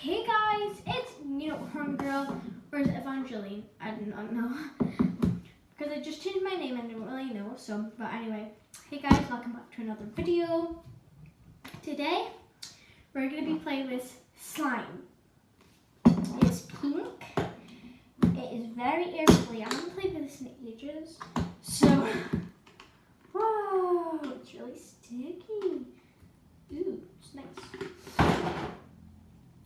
Hey guys, it's Homegirl, or is it Evangeline? I do not know. Because I just changed my name and I don't really know, so, but anyway. Hey guys, welcome back to another video. Today, we're going to be playing with slime. It's pink. It is very airfully. I haven't played with this in ages. So, whoa, it's really sticky. Ooh, it's nice.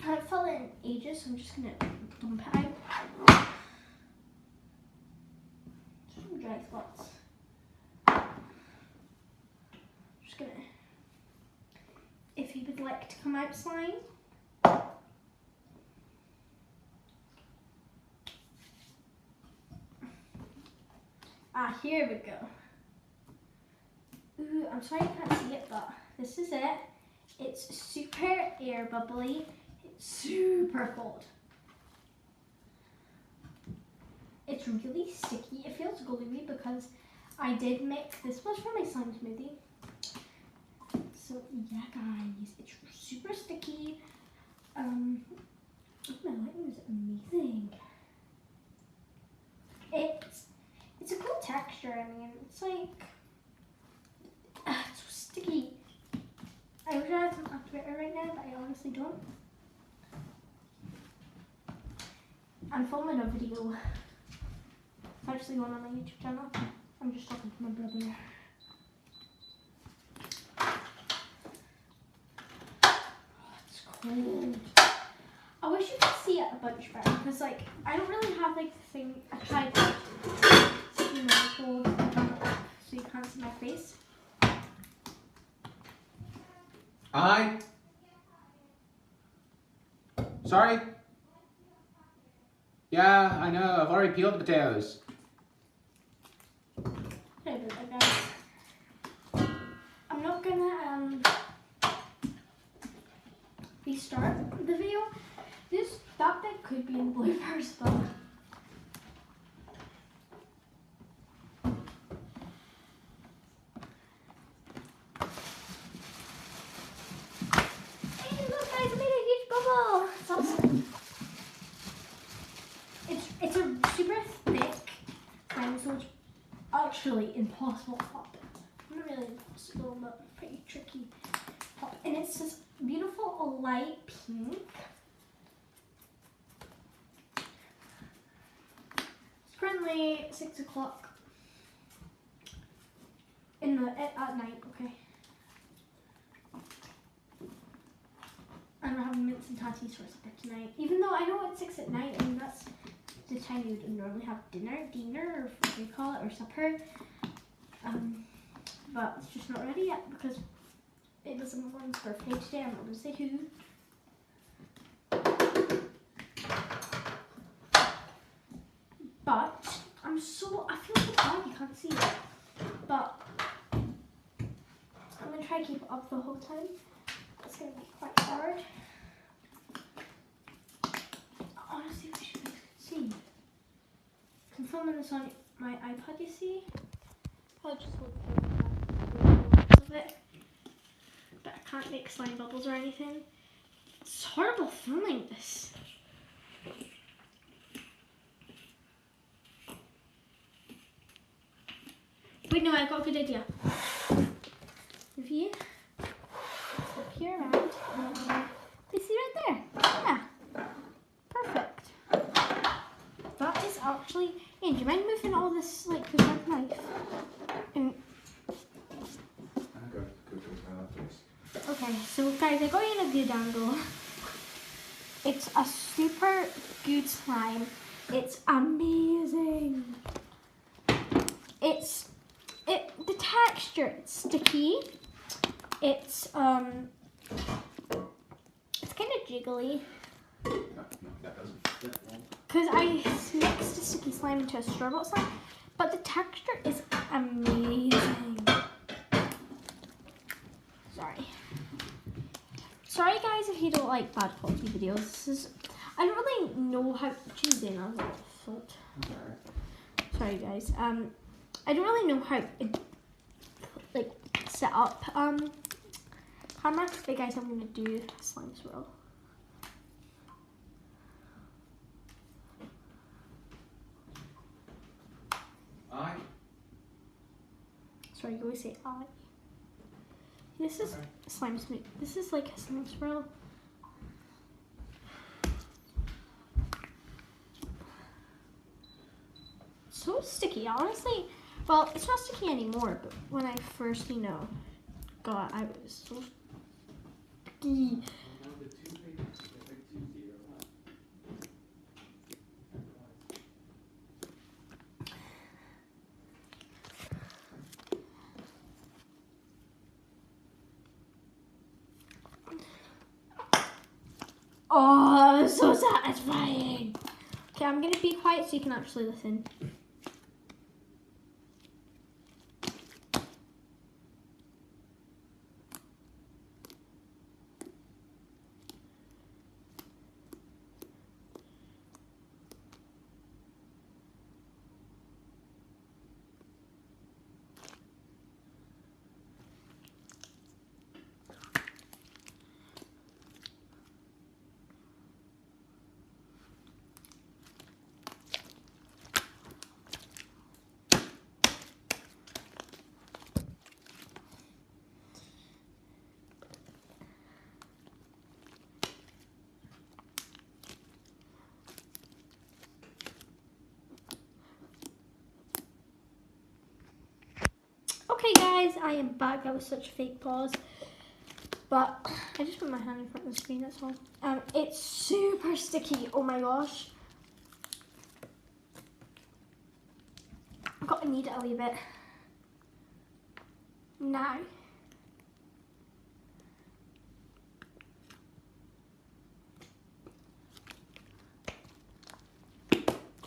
I haven't felt it in ages, so I'm just going to dump it out. Some dry spots. Just going to, if you would like to come out slime. Ah, here we go. Ooh, I'm sorry you can't see it, but this is it. It's super air bubbly. It's super cold. It's really sticky. It feels gluey because I did make, this was for my slime smoothie. So yeah guys, it's super sticky. My lighting is amazing. It's a cool texture. I mean, it's like, it's so sticky. I wish I had some activator right now, but I honestly don't. I'm filming a video. It's actually going on my YouTube channel. I'm just talking to my brother. Oh, it's cold. I wish you could see it a bunch better because, like, I don't really have like the thing. I tried to, hold the gun up so you can't see my face. Hi. Sorry. Yeah, I know. I've already peeled the potatoes. Okay, but guys, I'm not gonna restart the video. That bit could be in bloopers, but hey, look guys, I made a huge bubble. It's awesome. It's a super thick slime, so it's actually impossible to pop. Not really impossible, but pretty tricky pop. And it's this beautiful light pink. It's currently 6 o'clock at night, okay. And we're having mince and tatties for supper tonight. Even though I know it's 6 at night, I mean that's the time you would normally have dinner, or what do you call it, or supper. But it's just not ready yet because it was someone's birthday today. I'm not going to say who. But I feel so bad you can't see it. But I'm going to try to keep it up the whole time. It's going to be quite hard. Honestly, I wish you guys could see. I'm filming this on my iPad, you see? I'll just hold of it. But I can't make slime bubbles or anything. It's horrible filming this. Wait, no, I got a good idea. If you flip here around, you see right there? Yeah. Perfect. That is actually, hey, do you mind moving all this, like, with my knife? And okay, so guys, I got you in a good angle. It's a super good slime. It's amazing. The texture, it's sticky. It's kind of jiggly. No, that doesn't fit. Because I mixed the sticky slime into a store-bought slime, but the texture is amazing. Sorry guys if you don't like bad quality videos. I don't really know how to do salt. Sorry guys. I don't really know how to set up camera. Today guys, I'm gonna do a slime swirl. Sorry, you always say I. This is slime smooth. This is like a slime swirl. So sticky, honestly. Well, it's not sticky anymore, but when I first, got, I was so sticky. Oh, so satisfying. Okay, I'm gonna be quiet so you can actually listen. Okay guys, I am back. That was such a fake pause. But I just put my hand in front of the screen, that's all. It's super sticky, oh my gosh. I've got to knead it a wee bit. Now.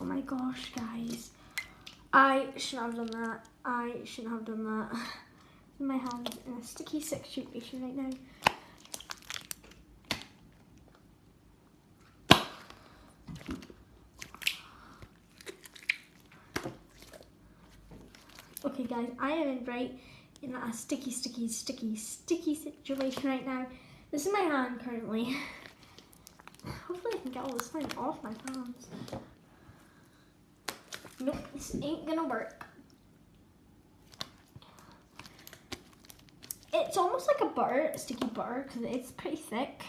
Oh my gosh, guys. I shouldn't have done that. I shouldn't have done that. My hand's in a sticky situation right now. Okay guys, I am in a sticky situation right now. This is my hand currently. Hopefully I can get all the slime off my hands. Nope, this ain't gonna work. It's almost like a butter, sticky butter, because it's pretty thick.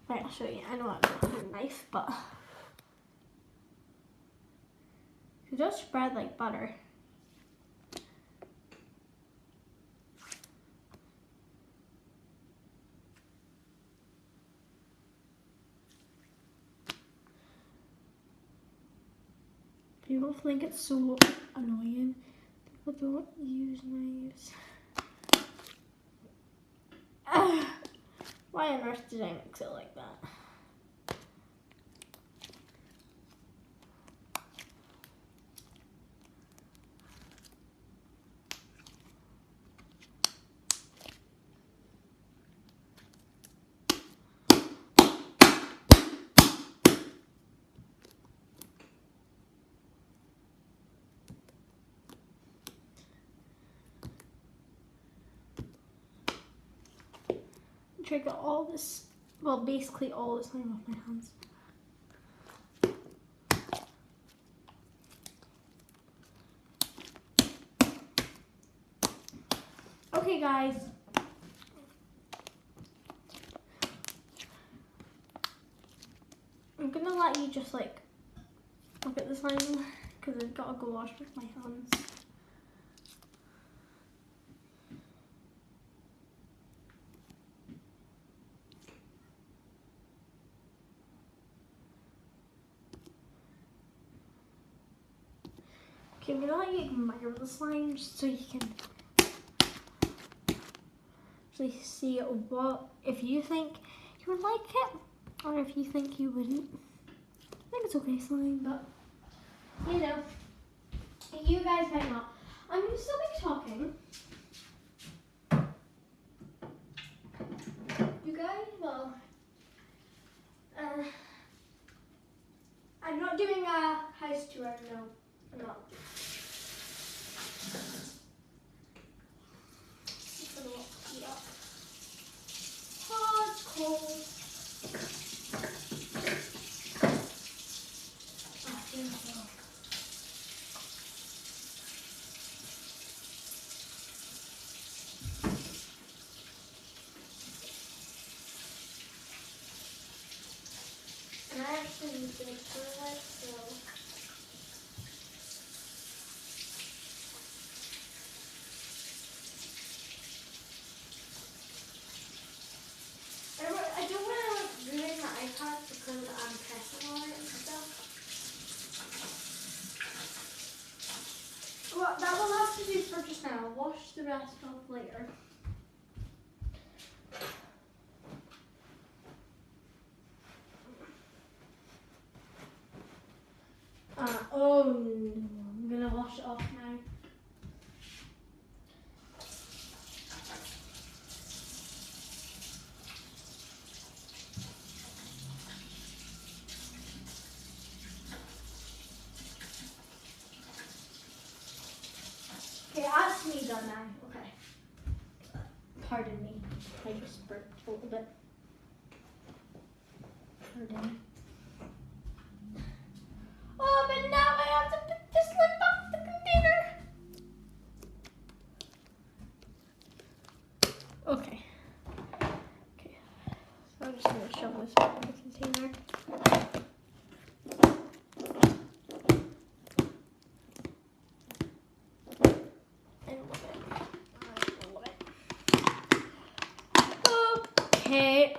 Right, I'll show you. I know I don't have a knife, but it does spread like butter. People think it's so annoying. People don't use knives. Why on earth did I mix it like that? Try to get all this, well, basically all this slime off my hands. Okay guys, I'm gonna let you just like look at the slime because I've got to go wash with my hands. Okay, I'm gonna let you admire the slime just so you can actually see what, if you think you would like it, or if you think you wouldn't. I think it's okay slime, but you guys might not. I'm gonna still be talking. You guys, well, I'm not doing a house tour, no, I'm not. Just gonna lock it up. Oh, it's cold. Oh, here we go. and big for it, so. I don't want to like ruin my iPad because I'm pressing on it and stuff. Well, that will have to do for just now. I'll wash the rest off later. Oh no, I'm gonna wash it off now. Okay, that's me done now. Okay. Pardon me. I just burped a little bit. Pardon. Oh, but now I have to put this lid back in the container. Okay. Okay. So I'm just going to shove this back in the container. Okay.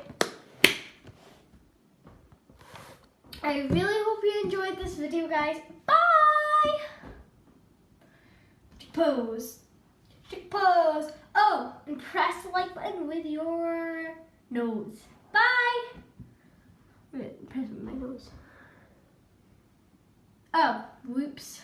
I really hope you enjoyed this video, guys. Bye! Pose. Pose. Oh, and press the like button with your nose. Bye! Wait, press it with my nose. Oh, whoops.